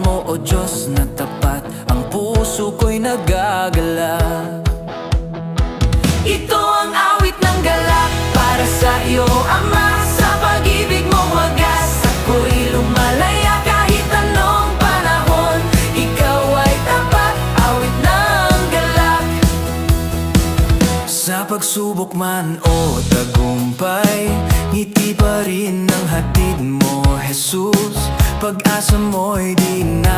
mo, O Diyos na tapat, ang puso ko'y nagagalak. Ito ang awit ng galak para sa iyo, Ama. Sa pag-ibig mong wagas, ako'y lumalaya kahit anong panahon. Ikaw ay tapat, awit ng galak. Sa pagsubok man o tagumpay, ngiti pa rin ang hatid mo, Jesus. Pag-asa mo'y di na